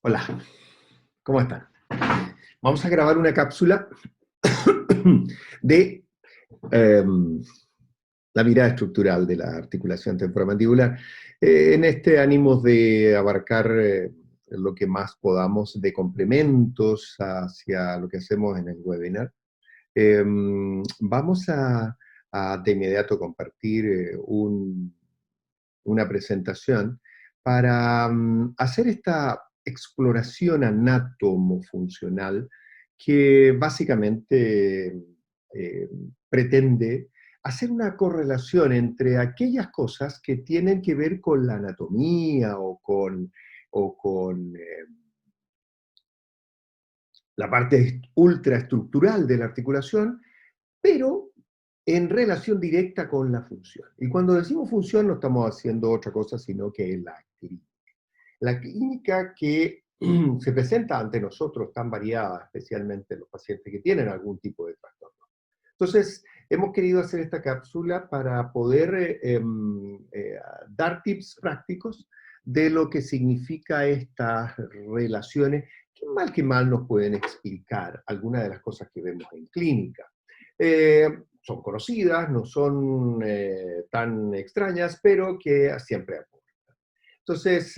Hola, ¿cómo están? Vamos a grabar una cápsula de la mirada estructural de la articulación temporomandibular, en este ánimo de abarcar lo que más podamos de complementos hacia lo que hacemos en el webinar. Vamos a de inmediato compartir una presentación para hacer esta exploración anatomofuncional que básicamente eh, pretende hacer una correlación entre aquellas cosas que tienen que ver con la anatomía o con la parte ultraestructural de la articulación, pero en relación directa con la función. Y cuando decimos función no estamos haciendo otra cosa sino que la clínica. La clínica que se presenta ante nosotros tan variada, especialmente los pacientes que tienen algún tipo de trastorno. Entonces, hemos querido hacer esta cápsula para poder dar tips prácticos de lo que significa estas relaciones que mal nos pueden explicar algunas de las cosas que vemos en clínica. Son conocidas, no son tan extrañas, pero que siempre aportan. Entonces,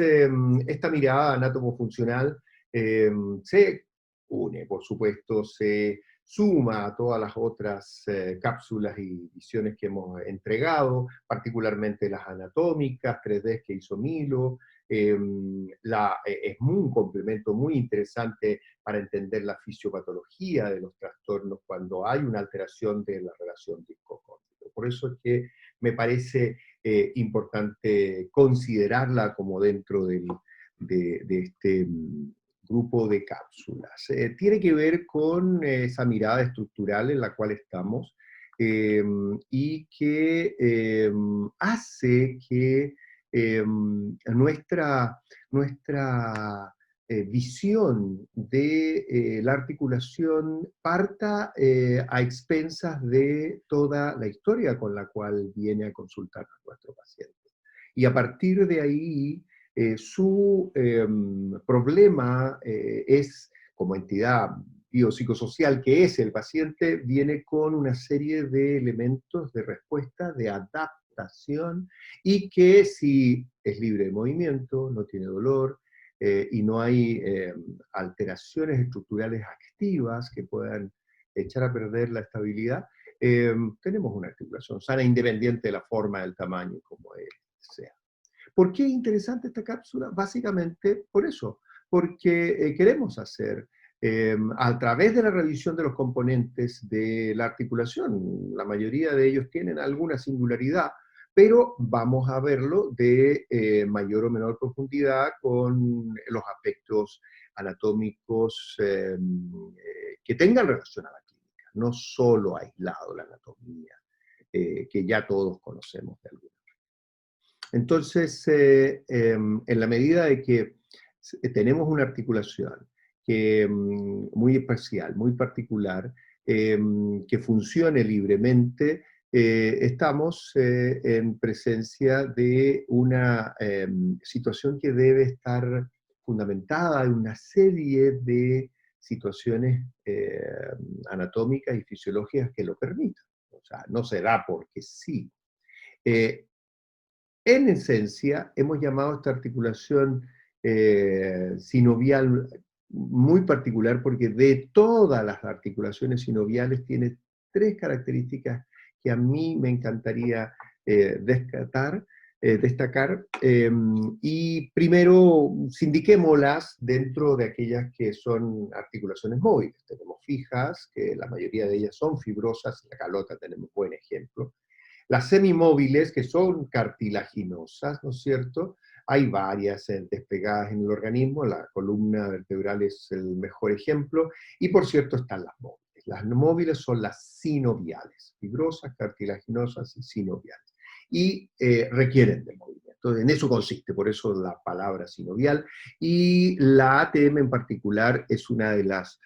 esta mirada anatomofuncional se une, por supuesto, se suma a todas las otras cápsulas y visiones que hemos entregado, particularmente las anatómicas, 3D que hizo Milo. Es un complemento muy interesante para entender la fisiopatología de los trastornos cuando hay una alteración de la relación disco-cóndilo. Por eso es que me parece importante considerarla como dentro de este grupo de cápsulas. Tiene que ver con esa mirada estructural en la cual estamos y que hace que nuestra visión de la articulación parta a expensas de toda la historia con la cual viene a consultar a nuestro paciente. Y a partir de ahí, su problema es, como entidad biopsicosocial que es el paciente, viene con una serie de elementos de respuesta, de adaptación, y que si es libre de movimiento, no tiene dolor, y no hay alteraciones estructurales activas que puedan echar a perder la estabilidad, tenemos una articulación sana independiente de la forma, del tamaño, como sea. ¿Por qué es interesante esta cápsula? Básicamente por eso, porque queremos hacer a través de la revisión de los componentes de la articulación, la mayoría de ellos tienen alguna singularidad, pero vamos a verlo de mayor o menor profundidad con los aspectos anatómicos que tengan relación a la clínica, no solo aislado la anatomía, que ya todos conocemos de alguna. Entonces, en la medida de que tenemos una articulación que, muy especial, muy particular, que funcione libremente, estamos en presencia de una situación que debe estar fundamentada en una serie de situaciones anatómicas y fisiológicas que lo permitan. O sea, no se da porque sí. Eh, en esencia, hemos llamado a esta articulación sinovial muy particular porque de todas las articulaciones sinoviales tiene tres características que a mí me encantaría destacar, y primero sindiquémoslas dentro de aquellas que son articulaciones móviles. Tenemos fijas, que la mayoría de ellas son fibrosas, la calota tenemos buen ejemplo. Las semimóviles, que son cartilaginosas, ¿no es cierto? Hay varias despegadas en el organismo, la columna vertebral es el mejor ejemplo, y por cierto están las móviles. Las móviles son las sinoviales, fibrosas, cartilaginosas y sinoviales, y requieren de movimiento. En eso consiste, por eso la palabra sinovial, y la ATM en particular es una de las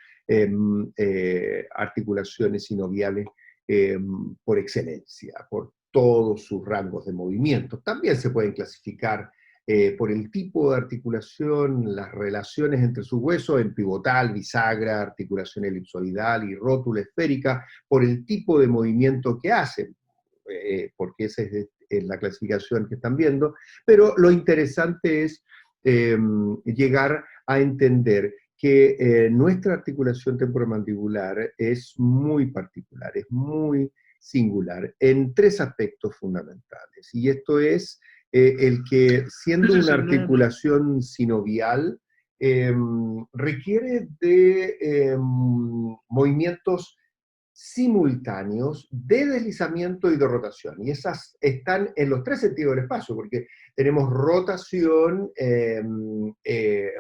articulaciones sinoviales eh, por excelencia, por todos sus rangos de movimiento. También se pueden clasificar por el tipo de articulación, las relaciones entre sus huesos, en pivotal, bisagra, articulación elipsoidal y rótula esférica, por el tipo de movimiento que hacen, porque esa es la clasificación que están viendo, pero lo interesante es llegar a entender que nuestra articulación temporomandibular es muy particular, es muy singular, en tres aspectos fundamentales. Y esto es el que, siendo una articulación sinovial, requiere de movimientos simultáneos de deslizamiento y de rotación. Y esas están en los tres sentidos del espacio, porque tenemos rotación,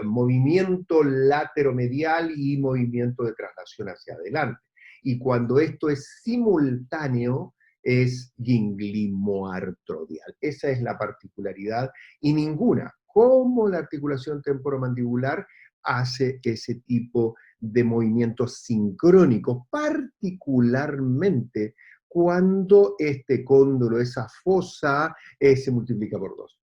movimiento lateromedial y movimiento de traslación hacia adelante. Y cuando esto es simultáneo, es ginglimoartrodial. Esa es la particularidad, y ninguna, como la articulación temporomandibular, hace ese tipo de movimientos sincrónicos, particularmente cuando este cóndilo, esa fosa, se multiplica por dos.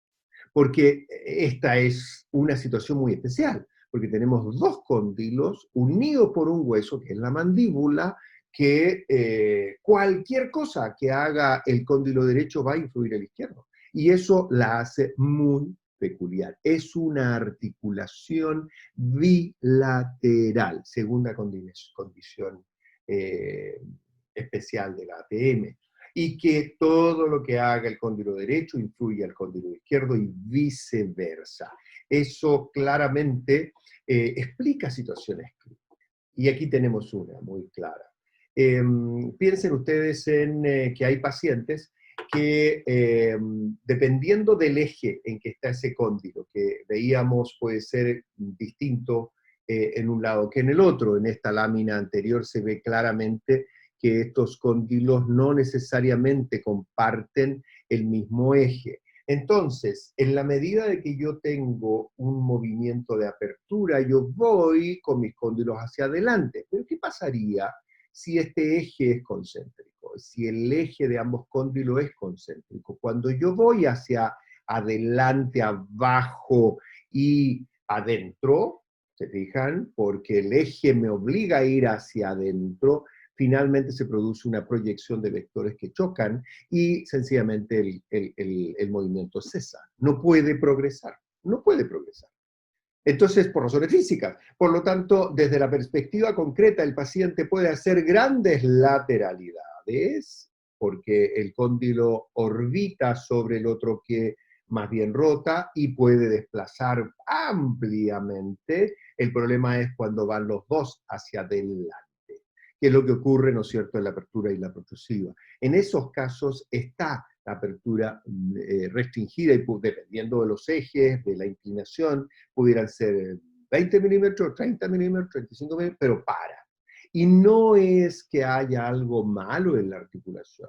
Porque esta es una situación muy especial, porque tenemos dos cóndilos unidos por un hueso, que es la mandíbula, que cualquier cosa que haga el cóndilo derecho va a influir el izquierdo. Y eso la hace muy peculiar. Es una articulación bilateral, segunda condición eh, especial de la ATM, y que todo lo que haga el cóndilo derecho influye al cóndilo izquierdo y viceversa. Eso claramente explica situaciones clínicas. Y aquí tenemos una muy clara. Piensen ustedes en que hay pacientes que dependiendo del eje en que está ese cóndilo, que veíamos puede ser distinto en un lado que en el otro. En esta lámina anterior se ve claramente que estos cóndilos no necesariamente comparten el mismo eje. Entonces, en la medida de que yo tengo un movimiento de apertura, yo voy con mis cóndilos hacia adelante. Pero ¿qué pasaría si este eje es concéntrico? Si el eje de ambos cóndilos es concéntrico. Cuando yo voy hacia adelante, abajo y adentro, ¿se fijan? Porque el eje me obliga a ir hacia adentro, finalmente se produce una proyección de vectores que chocan y sencillamente el movimiento cesa. No puede progresar, no puede progresar. Entonces, por razones físicas. Por lo tanto, desde la perspectiva concreta, el paciente puede hacer grandes lateralidades, porque el cóndilo orbita sobre el otro que más bien rota y puede desplazar ampliamente. El problema es cuando van los dos hacia adelante, que es lo que ocurre, ¿no es cierto?, en la apertura y la protrusiva. En esos casos está la apertura restringida y dependiendo de los ejes, de la inclinación, pudieran ser 20 milímetros, 30 milímetros, 35 milímetros, pero para. Y no es que haya algo malo en la articulación.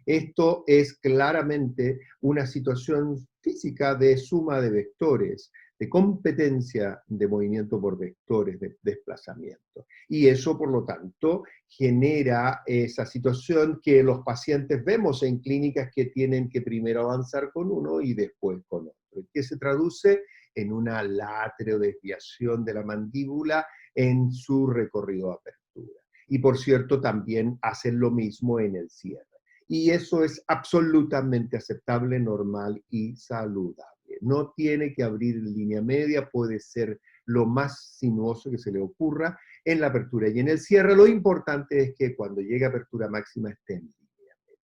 Esto es claramente una situación física de suma de vectores, de competencia de movimiento por vectores de desplazamiento. Y eso, por lo tanto, genera esa situación que los pacientes vemos en clínicas que tienen que primero avanzar con uno y después con otro, que se traduce en una laterodesviación de la mandíbula en su recorrido de apertura. Y por cierto, también hacen lo mismo en el cierre. Y eso es absolutamente aceptable, normal y saludable. No tiene que abrir en línea media, puede ser lo más sinuoso que se le ocurra en la apertura. Y en el cierre lo importante es que cuando llegue a apertura máxima esté en línea media.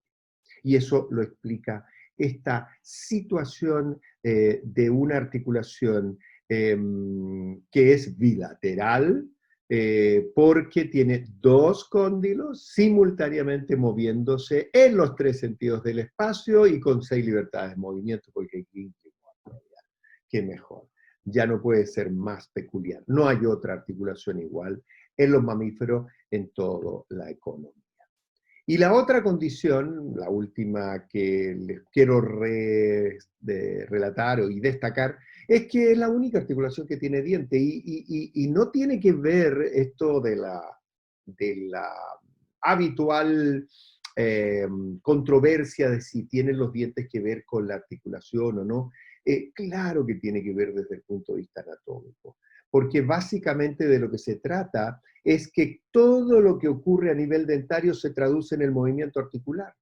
Y eso lo explica esta situación de una articulación que es bilateral, porque tiene dos cóndilos simultáneamente moviéndose en los tres sentidos del espacio y con 6 libertades de movimiento, porque aquí, qué mejor. Ya no puede ser más peculiar. No hay otra articulación igual en los mamíferos en toda la economía. Y la otra condición, la última que les quiero relatar y destacar, es que es la única articulación que tiene diente y no tiene que ver esto de la habitual controversia de si tienen los dientes que ver con la articulación o no. Claro que tiene que ver desde el punto de vista anatómico, porque básicamente de lo que se trata es que todo lo que ocurre a nivel dentario se traduce en el movimiento articular.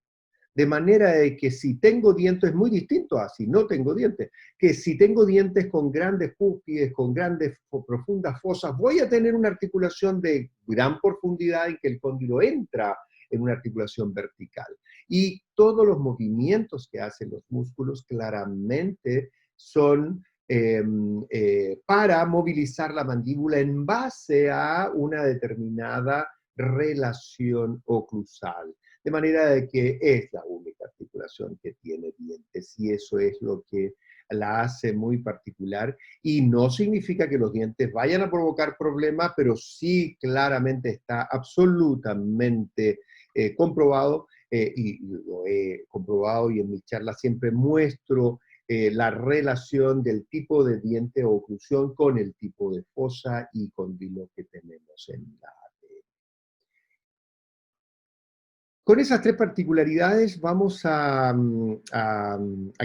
De manera de que si tengo dientes, es muy distinto a si no tengo dientes, que si tengo dientes con grandes cúspides, con grandes profundas fosas, voy a tener una articulación de gran profundidad en que el cóndilo entra en una articulación vertical. Y todos los movimientos que hacen los músculos claramente son para movilizar la mandíbula en base a una determinada relación oclusal. De manera de que es la única articulación que tiene dientes y eso es lo que la hace muy particular y no significa que los dientes vayan a provocar problemas, pero sí claramente está absolutamente comprobado y lo he comprobado y en mis charlas siempre muestro la relación del tipo de diente o oclusión con el tipo de fosa y cóndilo que tenemos en la. Con esas tres particularidades vamos a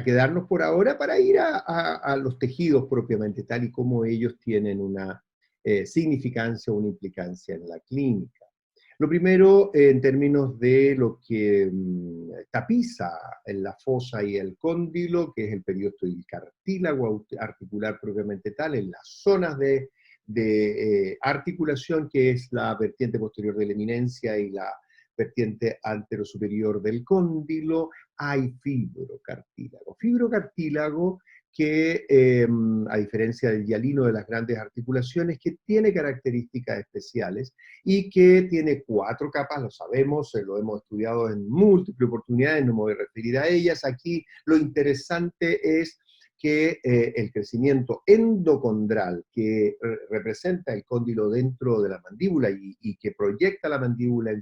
quedarnos por ahora para ir a los tejidos propiamente tal y como ellos tienen una significancia o una implicancia en la clínica. Lo primero, en términos de lo que tapiza en la fosa y el cóndilo, que es el periosto y el cartílago articular propiamente tal, en las zonas de articulación, que es la vertiente posterior de la eminencia y la vertiente anterosuperior del cóndilo, hay fibrocartílago. Fibrocartílago que, a diferencia del hialino de las grandes articulaciones, que tiene características especiales y que tiene 4 capas, lo sabemos, lo hemos estudiado en múltiples oportunidades, no me voy a referir a ellas. Aquí lo interesante es que el crecimiento endocondral que representa el cóndilo dentro de la mandíbula y que proyecta la mandíbula en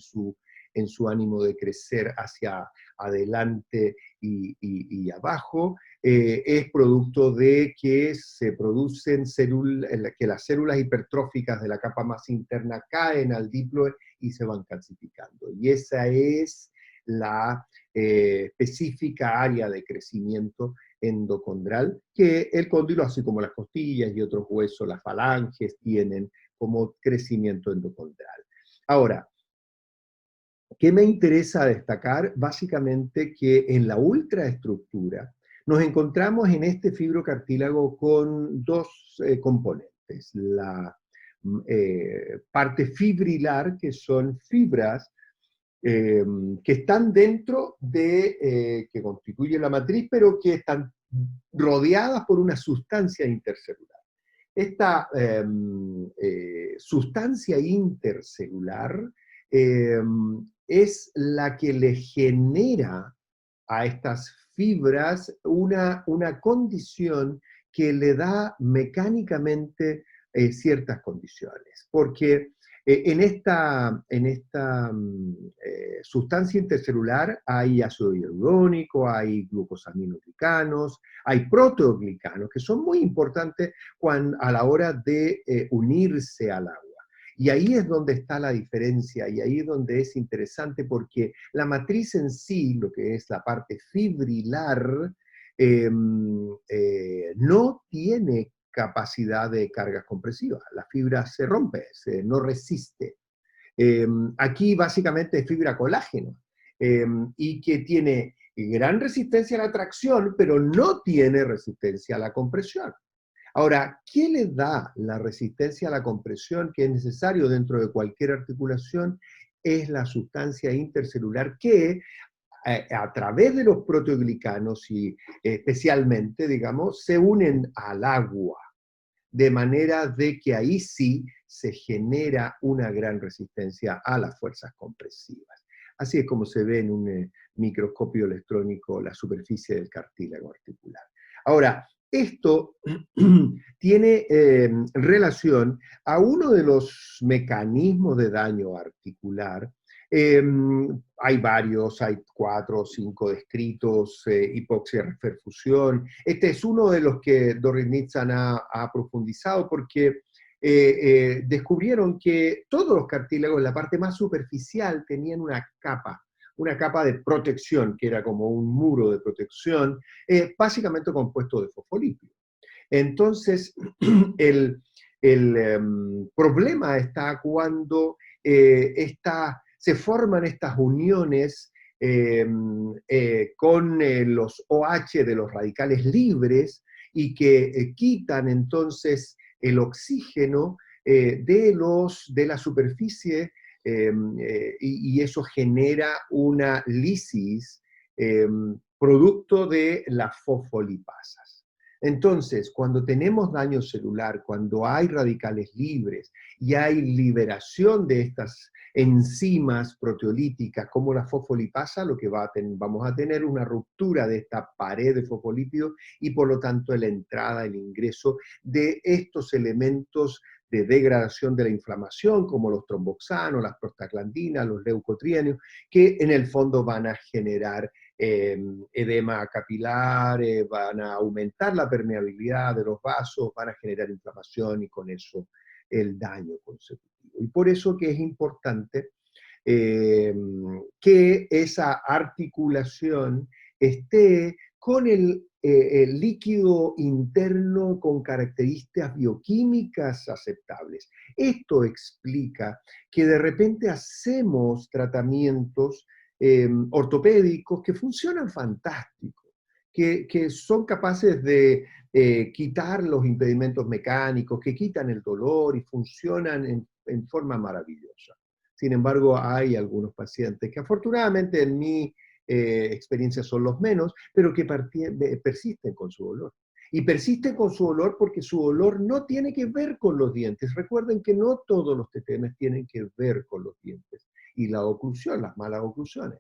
su ánimo de crecer hacia adelante y abajo, es producto de que se producen células, que las células hipertróficas de la capa más interna caen al díploe y se van calcificando. Y esa es la específica área de crecimiento endocondral que el cóndilo, así como las costillas y otros huesos, las falanges, tienen como crecimiento endocondral. Ahora, ¿qué me interesa destacar? Básicamente que en la ultraestructura nos encontramos en este fibrocartílago con 2 componentes. La parte fibrilar, que son fibras que están dentro de, que constituyen la matriz, pero que están rodeadas por una sustancia intercelular. Esta sustancia intercelular es la que le genera a estas fibras una condición que le da mecánicamente ciertas condiciones. Porque en esta sustancia intercelular hay ácido hialurónico, hay glucosaminoglicanos, hay proteoglicanos, que son muy importantes a la hora de unirse al agua. Y ahí es donde está la diferencia, y ahí es donde es interesante, porque la matriz en sí, lo que es la parte fibrilar, no tiene capacidad de cargas compresivas. La fibra se rompe, no resiste. Aquí básicamente es fibra colágeno, y que tiene gran resistencia a la tracción, pero no tiene resistencia a la compresión. Ahora, ¿qué le da la resistencia a la compresión que es necesario dentro de cualquier articulación? Es la sustancia intercelular que a través de los proteoglicanos y especialmente, digamos, se unen al agua, de manera de que ahí sí se genera una gran resistencia a las fuerzas compresivas. Así es como se ve en un microscopio electrónico la superficie del cartílago articular. Ahora, esto tiene relación a uno de los mecanismos de daño articular. Hay varios, hay 4 o 5 descritos, hipoxia reperfusión. Este es uno de los que Doris Nitzan ha profundizado porque descubrieron que todos los cartílagos, en la parte más superficial, tenían una capa una capa de protección, que era como un muro de protección, básicamente compuesto de fosfolípidos. Entonces, el, el problema está cuando se forman estas uniones con los OH de los radicales libres y que quitan entonces el oxígeno de la superficie y eso genera una lisis producto de las fosfolipasas. Entonces, cuando tenemos daño celular, cuando hay radicales libres y hay liberación de estas enzimas proteolíticas como la fosfolipasa, lo que vamos a tener una ruptura de esta pared de fosfolípidos y por lo tanto la entrada, el ingreso de estos elementos de degradación de la inflamación, como los tromboxanos, las prostaglandinas, los leucotrienos, que en el fondo van a generar edema capilar, van a aumentar la permeabilidad de los vasos, van a generar inflamación y con eso el daño consecutivo. Y por eso que es importante que esa articulación esté con el líquido interno con características bioquímicas aceptables. Esto explica que de repente hacemos tratamientos ortopédicos que funcionan fantástico, que son capaces de quitar los impedimentos mecánicos, que quitan el dolor y funcionan en forma maravillosa. Sin embargo, hay algunos pacientes que afortunadamente en mi experiencia son los menos, pero que persisten con su dolor. Y persisten con su dolor porque su dolor no tiene que ver con los dientes. Recuerden que no todos los TTM tienen que ver con los dientes y la oclusión, las malas oclusiones.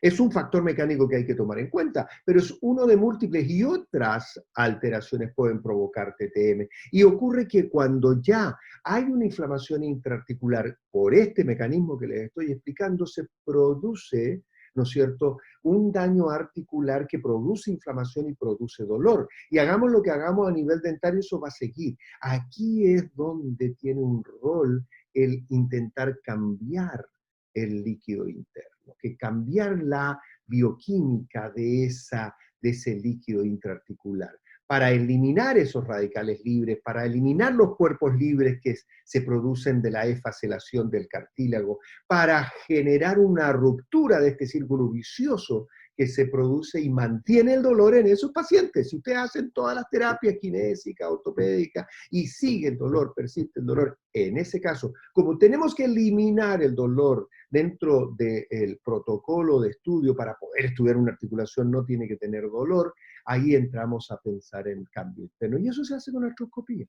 Es un factor mecánico que hay que tomar en cuenta, pero es uno de múltiples y otras alteraciones pueden provocar TTM. Y ocurre que cuando ya hay una inflamación intraarticular por este mecanismo que les estoy explicando, se produce, ¿no es cierto?, un daño articular que produce inflamación y produce dolor. Y hagamos lo que hagamos a nivel dentario, eso va a seguir. Aquí es donde tiene un rol el intentar cambiar el líquido interno, que cambiar la bioquímica de ese líquido intraarticular, para eliminar esos radicales libres, para eliminar los cuerpos libres que se producen de la efacelación del cartílago, para generar una ruptura de este círculo vicioso que se produce y mantiene el dolor en esos pacientes. Si ustedes hacen todas las terapias kinésicas, ortopédicas, y sigue el dolor, persiste el dolor, en ese caso, como tenemos que eliminar el dolor dentro del protocolo de estudio para poder estudiar una articulación, no tiene que tener dolor, ahí entramos a pensar en cambio interno. Y eso se hace con artroscopía.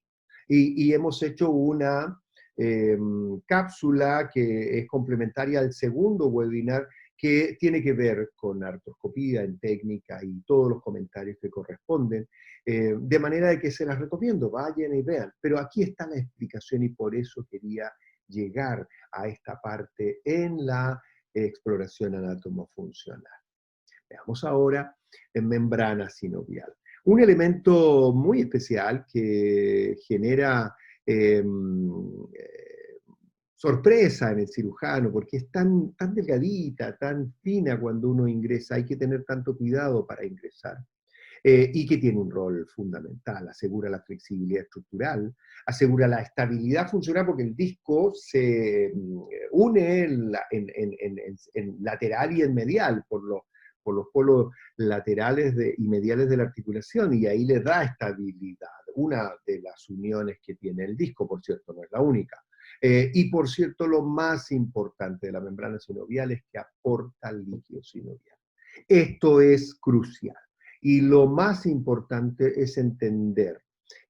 Y hemos hecho una cápsula que es complementaria al segundo webinar que tiene que ver con artroscopía en técnica y todos los comentarios que corresponden, de manera de que se las recomiendo, vayan y vean. Pero aquí está la explicación y por eso quería llegar a esta parte en la exploración anatomofuncional. Veamos ahora en membrana sinovial. Un elemento muy especial que genera sorpresa en el cirujano, porque es tan delgadita, tan fina cuando uno ingresa, hay que tener tanto cuidado para ingresar. Y que tiene un rol fundamental, asegura la flexibilidad estructural, asegura la estabilidad funcional porque el disco se une en lateral y en medial por los polos laterales y mediales de la articulación y ahí le da estabilidad, una de las uniones que tiene el disco, por cierto, no es la única. Y por cierto, lo más importante de la membrana sinovial es que aporta el líquido sinovial. Esto es crucial. Y lo más importante es entender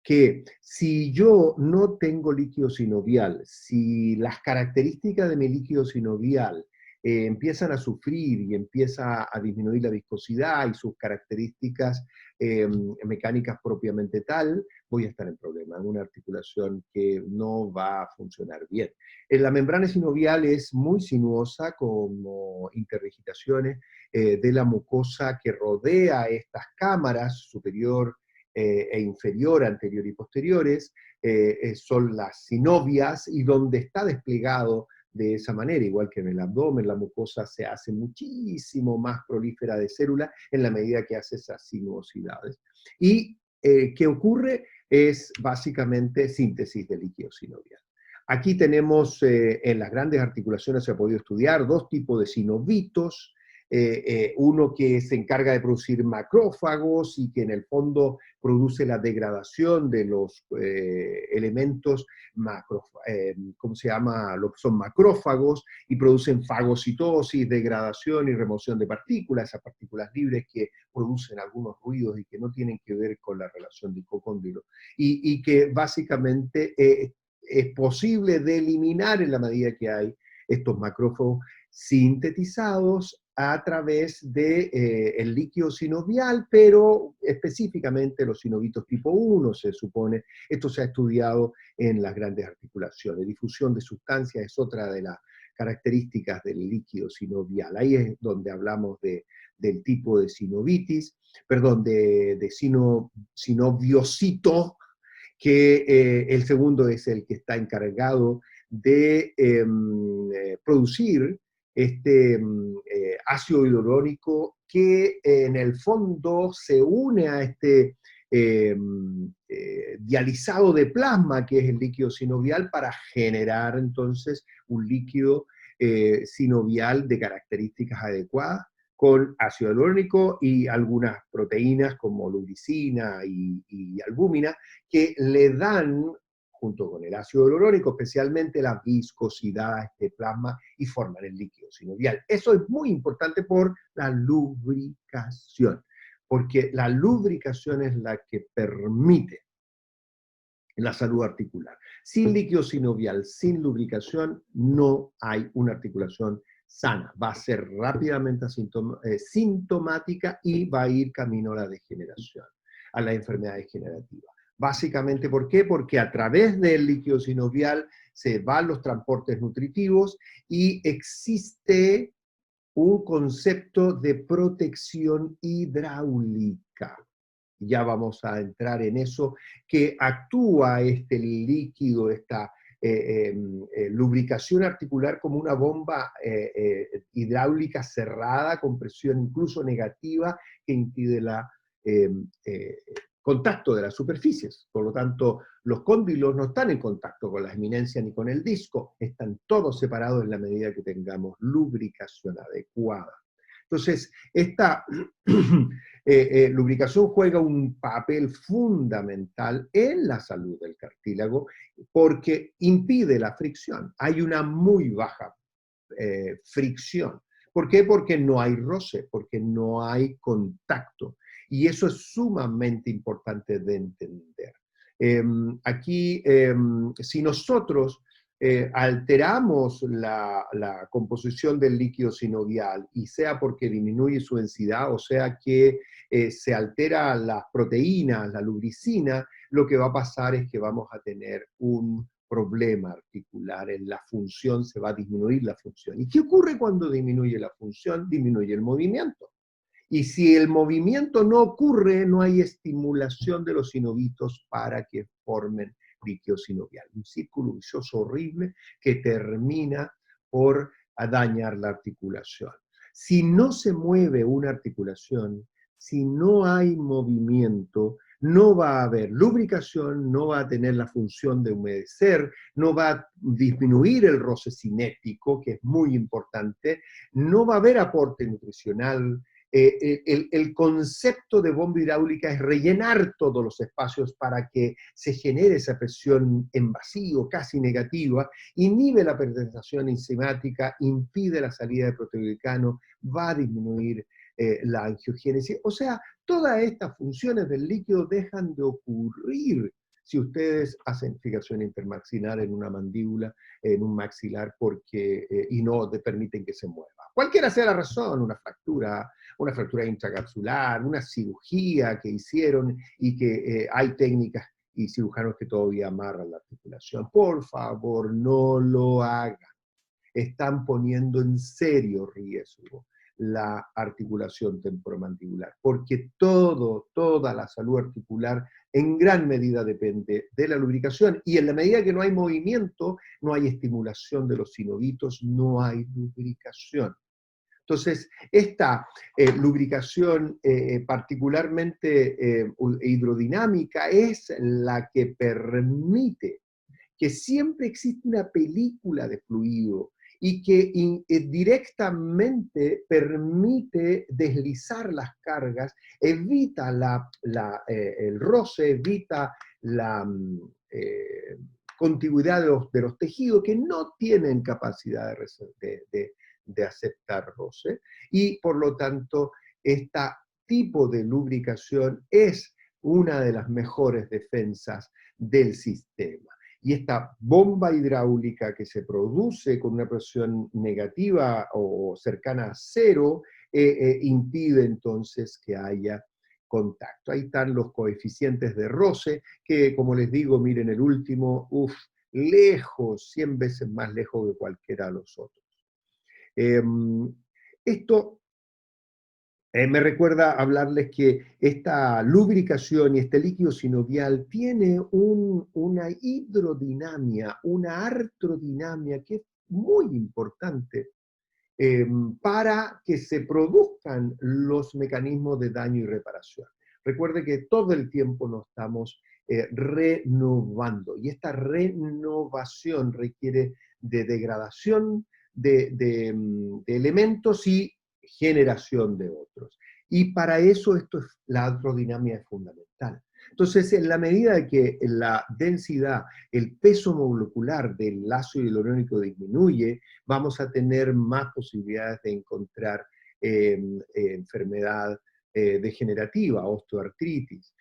que si yo no tengo líquido sinovial, si las características de mi líquido sinovial empiezan a sufrir y empieza a disminuir la viscosidad y sus características mecánicas propiamente tal, voy a estar en problema, en una articulación que no va a funcionar bien. La membrana sinovial es muy sinuosa, como interdigitaciones de la mucosa que rodea estas cámaras superior e inferior, anterior y posteriores, son las sinovias y donde está desplegado de esa manera, igual que en el abdomen, la mucosa se hace muchísimo más prolífera de células en la medida que hace esas sinuosidades. Y ¿qué ocurre? Es básicamente síntesis de líquido sinovial. Aquí tenemos, en las grandes articulaciones se ha podido estudiar dos tipos de sinovitos, uno que se encarga de producir macrófagos y que en el fondo produce la degradación de los elementos ¿cómo se llama? Son macrófagos y producen fagocitosis, degradación y remoción de partículas, esas partículas libres que producen algunos ruidos y que no tienen que ver con la relación dico-cóndilo, y que básicamente es posible de eliminar en la medida que hay estos macrófagos sintetizados a través de, el líquido sinovial, pero específicamente los sinovitos tipo 1 se supone. Esto se ha estudiado en las grandes articulaciones. Difusión de sustancias es otra de las características del líquido sinovial. Ahí es donde hablamos del tipo de sinovitis, perdón, de sinoviocito, que el segundo es el que está encargado de producir este ácido hialurónico que en el fondo se une a este dializado de plasma, que es el líquido sinovial, para generar entonces un líquido sinovial de características adecuadas, con ácido hialurónico y algunas proteínas como lubicina y albúmina, que le dan, junto con el ácido hialurónico, especialmente la viscosidad a este plasma y forman el líquido sinovial. Eso es muy importante por la lubricación, porque la lubricación es la que permite la salud articular. Sin líquido sinovial, sin lubricación, no hay una articulación sana. Va a ser rápidamente sintomática y va a ir camino a la degeneración, a la enfermedad degenerativa. Básicamente, ¿por qué? Porque a través del líquido sinovial se van los transportes nutritivos y existe un concepto de protección hidráulica. Ya vamos a entrar en eso, que actúa este líquido, esta lubricación articular como una bomba hidráulica cerrada con presión incluso negativa que impide el contacto de las superficies. Por lo tanto, los cóndilos no están en contacto con las eminencias ni con el disco, están todos separados en la medida que tengamos lubricación adecuada. Entonces, esta lubricación juega un papel fundamental en la salud del cartílago porque impide la fricción. Hay una muy baja fricción. ¿Por qué? Porque no hay roce, porque no hay contacto. Y eso es sumamente importante de entender. Aquí, si nosotros alteramos la composición del líquido sinovial, y sea porque disminuye su densidad, o sea que se altera las proteínas, la lubricina, lo que va a pasar es que vamos a tener un problema articular en la función, se va a disminuir la función. ¿Y qué ocurre cuando disminuye la función? Disminuye el movimiento. Y si el movimiento no ocurre, no hay estimulación de los sinovitos para que formen líquido sinovial. Un círculo vicioso horrible que termina por dañar la articulación. Si no se mueve una articulación, si no hay movimiento, no va a haber lubricación, no va a tener la función de humedecer, no va a disminuir el roce cinético, que es muy importante, no va a haber aporte nutricional. El concepto de bomba hidráulica es rellenar todos los espacios para que se genere esa presión en vacío, casi negativa, inhibe la penetración enzimática, impide la salida de proteoglicano, va a disminuir la angiogénesis. O sea, todas estas funciones del líquido dejan de ocurrir si ustedes hacen fijación intermaxilar en una mandíbula, en un maxilar, y no permiten que se mueva. Cualquiera sea la razón, una fractura intracapsular, una cirugía que hicieron y que hay técnicas y cirujanos que todavía amarran la articulación. Por favor, no lo hagan. Están poniendo en serio riesgo la articulación temporomandibular, porque toda la salud articular en gran medida depende de la lubricación, y en la medida que no hay movimiento, no hay estimulación de los sinovitos, no hay lubricación. Entonces, esta lubricación particularmente hidrodinámica es la que permite que siempre existe una película de fluido y que directamente permite deslizar las cargas, evita el roce, evita la contigüidad de los tejidos que no tienen capacidad de aceptar roce, y por lo tanto, este tipo de lubricación es una de las mejores defensas del sistema. Y esta bomba hidráulica que se produce con una presión negativa o cercana a cero, impide entonces que haya contacto. Ahí están los coeficientes de roce, que como les digo, miren el último, lejos, 100 veces más lejos que cualquiera de los otros. Esto me recuerda hablarles que esta lubricación y este líquido sinovial tiene una hidrodinamia, una artrodinamia que es muy importante para que se produzcan los mecanismos de daño y reparación. Recuerde que todo el tiempo nos estamos renovando, y esta renovación requiere de degradación de elementos y generación de otros. Y para eso la artrodinamia es fundamental. Entonces, en la medida que la densidad, el peso molecular del ácido hialurónico disminuye, vamos a tener más posibilidades de encontrar enfermedad degenerativa, osteoartritis.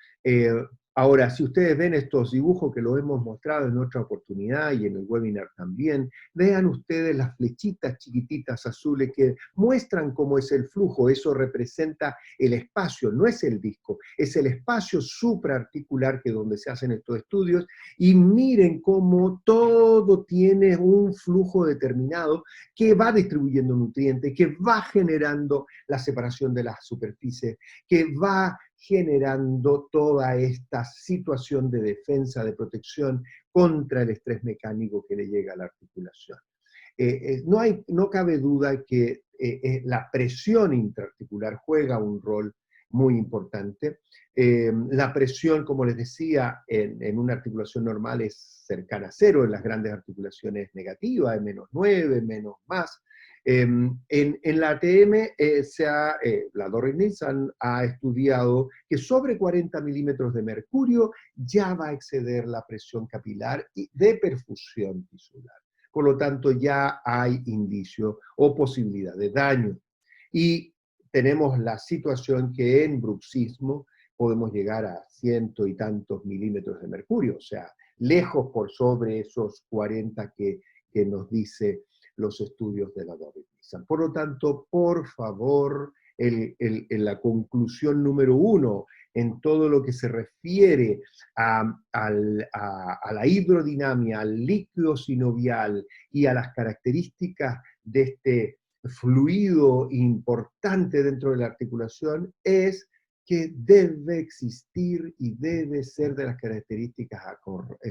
Ahora, si ustedes ven estos dibujos que los hemos mostrado en otra oportunidad y en el webinar también, vean ustedes las flechitas chiquititas azules que muestran cómo es el flujo. Eso representa el espacio, no es el disco, es el espacio supraarticular, que es donde se hacen estos estudios, y miren cómo todo tiene un flujo determinado que va distribuyendo nutrientes, que va generando la separación de las superficies, que va generando toda esta situación de defensa, de protección contra el estrés mecánico que le llega a la articulación. No cabe duda que la presión intraarticular juega un rol muy importante. La presión, como les decía, en una articulación normal es cercana a cero, en las grandes articulaciones negativa, de -9, menos más. En la ATM, la Dorrit Nielsen ha estudiado que sobre 40 milímetros de mercurio ya va a exceder la presión capilar y de perfusión tisular. Por lo tanto, ya hay indicio o posibilidad de daño. Y tenemos la situación que en bruxismo podemos llegar a ciento y tantos milímetros de mercurio, o sea, lejos por sobre esos 40 que nos dice los estudios de la Dorrit Nielsen. Por lo tanto, por favor, en la conclusión número 1, en todo lo que se refiere a la hidrodinamia, al líquido sinovial y a las características de este fluido importante dentro de la articulación, es que debe existir y debe ser de las características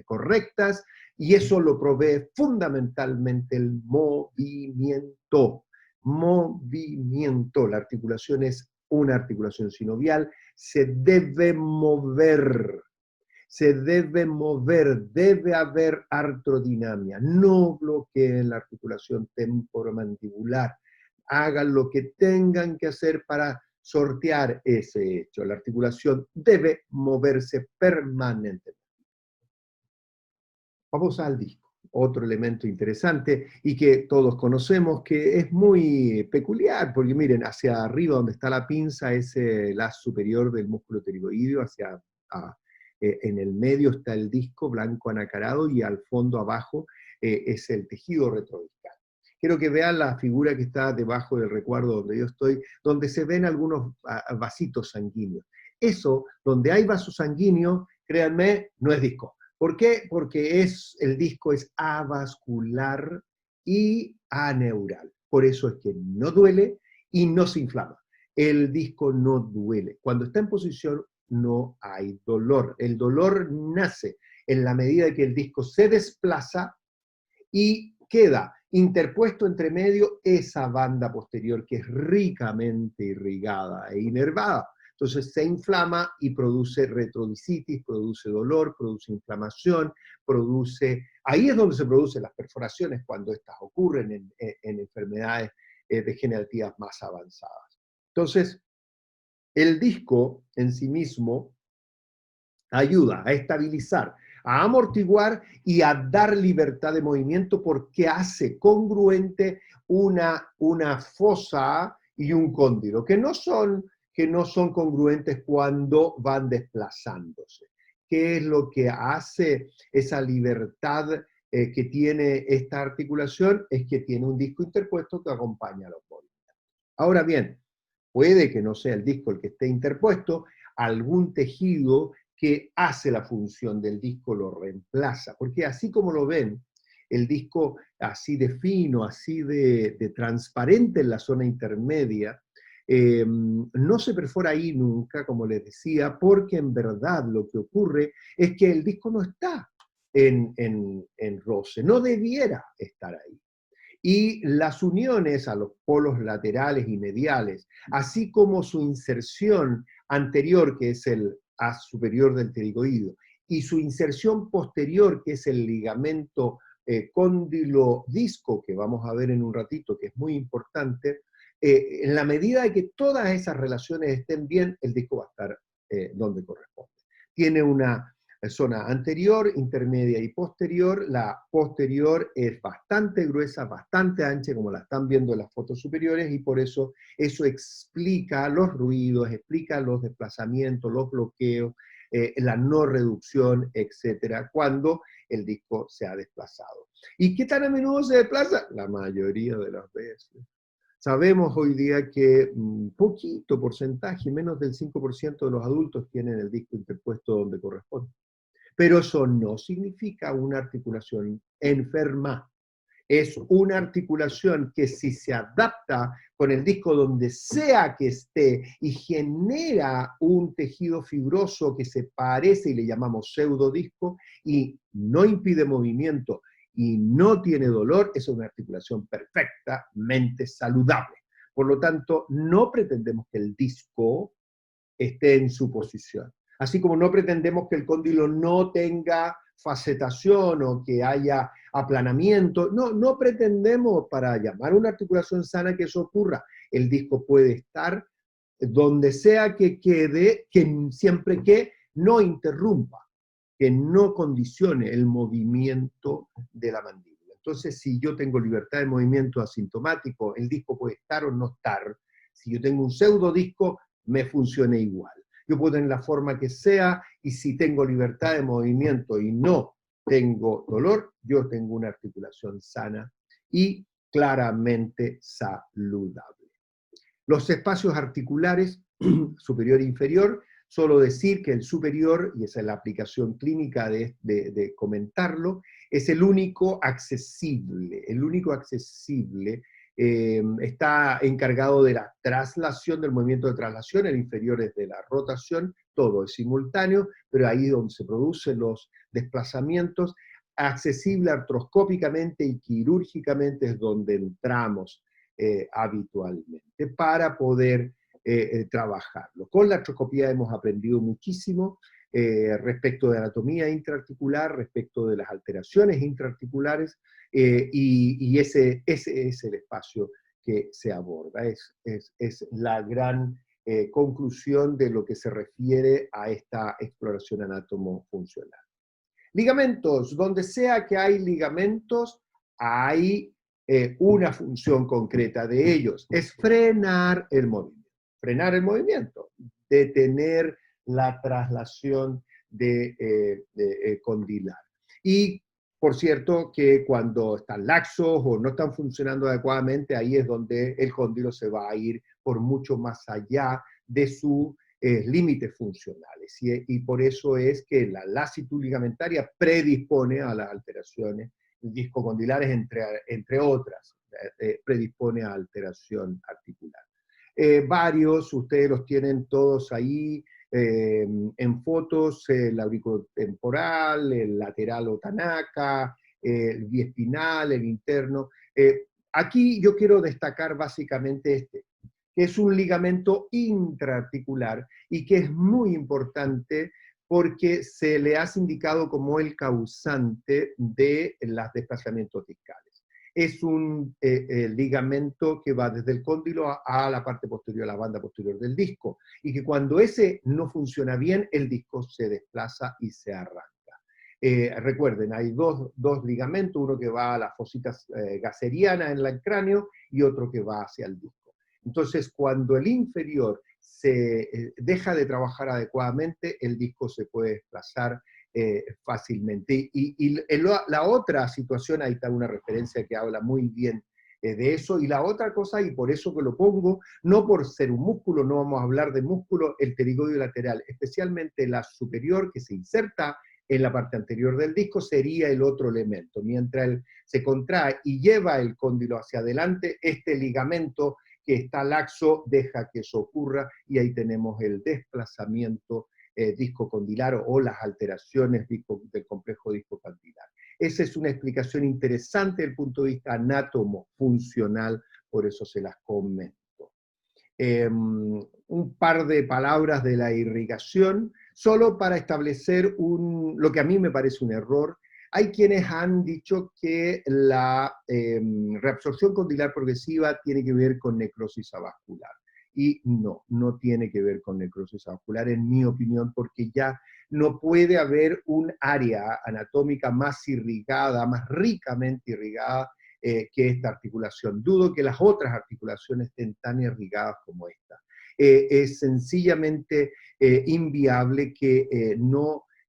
correctas, y eso lo provee fundamentalmente el movimiento. Movimiento. La articulación es una articulación sinovial, se debe mover. Se debe mover, debe haber artrodinamia. No bloqueen la articulación temporomandibular. Hagan lo que tengan que hacer para sortear ese hecho. La articulación debe moverse permanentemente. Vamos al disco, otro elemento interesante y que todos conocemos, que es muy peculiar, porque miren, hacia arriba donde está la pinza es el haz superior del músculo pterigoideo, en el medio está el disco blanco anacarado, y al fondo abajo es el tejido retrodiscal. Quiero que vean la figura que está debajo del recuadro donde yo estoy, donde se ven algunos vasitos sanguíneos. Eso, donde hay vasos sanguíneos, créanme, no es disco. ¿Por qué? Porque el disco es avascular y aneural. Por eso es que no duele y no se inflama. El disco no duele. Cuando está en posición no hay dolor. El dolor nace en la medida de que el disco se desplaza y queda interpuesto entre medio esa banda posterior que es ricamente irrigada e inervada. Entonces se inflama y produce retrodicitis, produce dolor, produce inflamación, ahí es donde se producen las perforaciones cuando estas ocurren en enfermedades degenerativas más avanzadas. Entonces, el disco en sí mismo ayuda a estabilizar, a amortiguar y a dar libertad de movimiento porque hace congruente una fosa y un cóndilo, que no son congruentes cuando van desplazándose. ¿Qué es lo que hace esa libertad que tiene esta articulación? Es que tiene un disco interpuesto que acompaña a los movimientos. Ahora bien, puede que no sea el disco el que esté interpuesto, algún tejido que hace la función del disco lo reemplaza, porque así como lo ven, el disco así de fino, así de transparente en la zona intermedia, no se perfora ahí nunca, como les decía, porque en verdad lo que ocurre es que el disco no está en roce, no debiera estar ahí. Y las uniones a los polos laterales y mediales, así como su inserción anterior, que es el haz superior del pterigoídeo, y su inserción posterior, que es el ligamento cóndilo-disco, que vamos a ver en un ratito, que es muy importante, en la medida de que todas esas relaciones estén bien, el disco va a estar donde corresponde. Tiene una zona anterior, intermedia y posterior. La posterior es bastante gruesa, bastante ancha, como la están viendo en las fotos superiores, y por eso explica los ruidos, explica los desplazamientos, los bloqueos, la no reducción, etcétera, cuando el disco se ha desplazado. ¿Y qué tan a menudo se desplaza? La mayoría de las veces. Sabemos hoy día que poquito porcentaje, menos del 5% de los adultos tienen el disco interpuesto donde corresponde. Pero eso no significa una articulación enferma. Es una articulación que si se adapta con el disco donde sea que esté y genera un tejido fibroso que se parece y le llamamos pseudodisco y no impide movimiento y no tiene dolor, es una articulación perfectamente saludable. Por lo tanto, no pretendemos que el disco esté en su posición. Así como no pretendemos que el cóndilo no tenga facetación o que haya aplanamiento. No pretendemos para llamar una articulación sana que eso ocurra. El disco puede estar donde sea que quede, siempre que no interrumpa, que no condicione el movimiento de la mandíbula. Entonces, si yo tengo libertad de movimiento asintomático, el disco puede estar o no estar. Si yo tengo un pseudodisco, me funciona igual. Yo puedo tener la forma que sea y si tengo libertad de movimiento y no tengo dolor, yo tengo una articulación sana y claramente saludable. Los espacios articulares superior e inferior, solo decir que el superior, y esa es la aplicación clínica de comentarlo, es el único accesible. El único accesible está encargado de la traslación, del movimiento de traslación, el inferior es de la rotación, todo es simultáneo, pero ahí donde se producen los desplazamientos, accesible artroscópicamente y quirúrgicamente es donde entramos habitualmente para poder trabajarlo. Con la artroscopía hemos aprendido muchísimo respecto de anatomía intraarticular, respecto de las alteraciones intraarticulares, y ese es el espacio que se aborda. Es la gran conclusión de lo que se refiere a esta exploración anatomofuncional. Ligamentos, donde sea que hay ligamentos, hay una función concreta de ellos, es frenar el movimiento, detener la traslación condilar. Y, por cierto, que cuando están laxos o no están funcionando adecuadamente, ahí es donde el cóndilo se va a ir por mucho más allá de sus límites funcionales. Y por eso es que la lasitud ligamentaria predispone a las alteraciones discocondilares, entre otras, predispone a alteración articular. varios, ustedes los tienen todos ahí en fotos, el auriculotemporal, el lateral o Tanaka, el biespinal, el interno. Aquí yo quiero destacar básicamente este, que es un ligamento intraarticular y que es muy importante porque se le ha indicado como el causante de los desplazamientos discales. Es un ligamento que va desde el cóndilo a la parte posterior, a la banda posterior del disco, y que cuando ese no funciona bien, el disco se desplaza y se arranca. Recuerden, hay dos ligamentos, uno que va a la fosita gaseriana en el cráneo y otro que va hacia el disco. Entonces, cuando el inferior se deja de trabajar adecuadamente, el disco se puede desplazar fácilmente. Y la otra situación, ahí está una referencia que habla muy bien de eso, y la otra cosa, y por eso que lo pongo, no por ser un músculo, no vamos a hablar de músculo, el pterigodio lateral, especialmente la superior que se inserta en la parte anterior del disco, sería el otro elemento. Mientras él se contrae y lleva el cóndilo hacia adelante, este ligamento que está laxo deja que eso ocurra, y ahí tenemos el desplazamiento discocondilar o las alteraciones del complejo discocondilar. Esa es una explicación interesante desde el punto de vista anatomo-funcional, por eso se las comento. Un par de palabras de la irrigación, solo para establecer lo que a mí me parece un error. Hay quienes han dicho que la reabsorción condilar progresiva tiene que ver con necrosis avascular. Y no, no tiene que ver con necrosis avascular, en mi opinión, porque ya no puede haber un área anatómica más irrigada, más ricamente irrigada, que esta articulación. Dudo que las otras articulaciones estén tan irrigadas como esta. Es sencillamente inviable que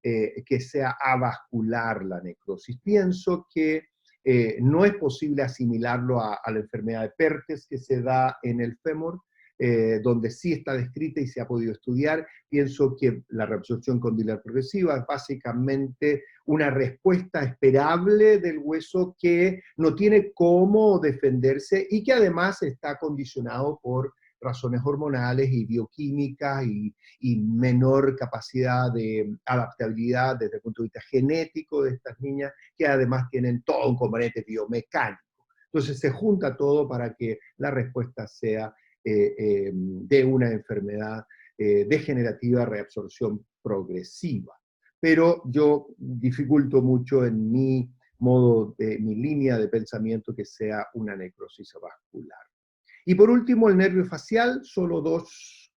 que sea avascular la necrosis. Pienso que no es posible asimilarlo a la enfermedad de Perthes que se da en el fémur, donde sí está descrita y se ha podido estudiar. Pienso que la reabsorción condilar progresiva es básicamente una respuesta esperable del hueso que no tiene cómo defenderse y que además está condicionado por razones hormonales y bioquímicas y menor capacidad de adaptabilidad desde el punto de vista genético de estas niñas, que además tienen todo un componente biomecánico. Entonces se junta todo para que la respuesta sea de una enfermedad degenerativa, reabsorción progresiva. Pero yo dificulto mucho en mi mi línea de pensamiento que sea una necrosis vascular. Y por último, el nervio facial, solo dos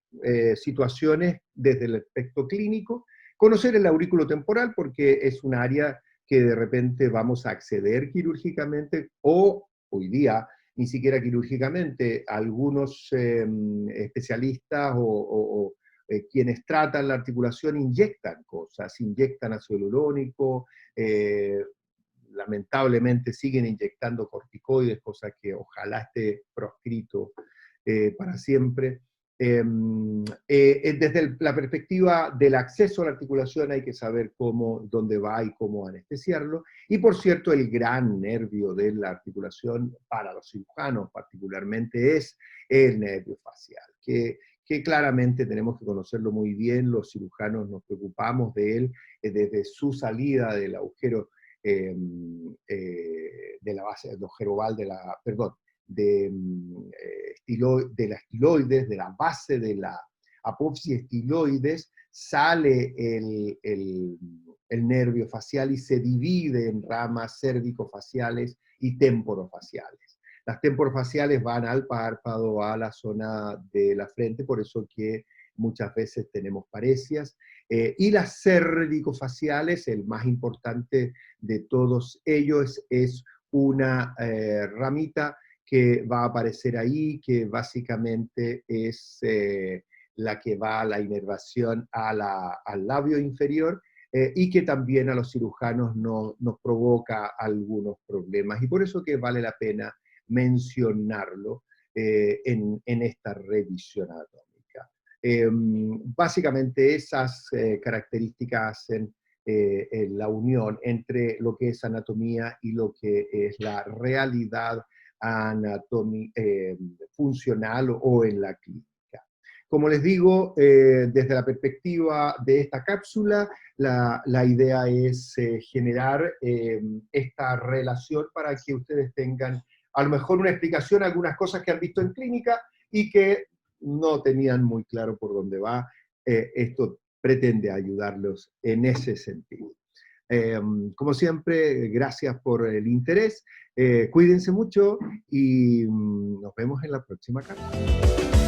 situaciones desde el aspecto clínico. Conocer el aurículo temporal, porque es un área que de repente vamos a acceder quirúrgicamente, o hoy día ni siquiera quirúrgicamente. Algunos especialistas o quienes tratan la articulación inyectan cosas, inyectan ácido hialurónico, lamentablemente siguen inyectando corticoides, cosa que ojalá esté proscrito para siempre. Desde la perspectiva del acceso a la articulación hay que saber dónde va y cómo anestesiarlo. Y por cierto, el gran nervio de la articulación para los cirujanos particularmente es el nervio facial, que claramente tenemos que conocerlo muy bien. Los cirujanos nos preocupamos de él desde su salida del agujero de la base del agujero oval de la estiloides, de la base de la apófisis estiloides, sale el nervio facial y se divide en ramas cérvico-faciales y temporofaciales. Las temporofaciales van al párpado, a la zona de la frente, por eso que muchas veces tenemos paresias. Y las cérvico-faciales, el más importante de todos ellos, es una ramita que va a aparecer ahí, que básicamente es la que va a la inervación al labio inferior, y que también a los cirujanos nos provoca algunos problemas. Y por eso que vale la pena mencionarlo en esta revisión anatómica. Básicamente esas características hacen la unión entre lo que es anatomía y lo que es la realidad funcional o en la clínica. Como les digo, desde la perspectiva de esta cápsula, la idea es generar esta relación para que ustedes tengan a lo mejor una explicación a algunas cosas que han visto en clínica y que no tenían muy claro por dónde va. Esto pretende ayudarlos en ese sentido. Como siempre, gracias por el interés, cuídense mucho y nos vemos en la próxima cápsula.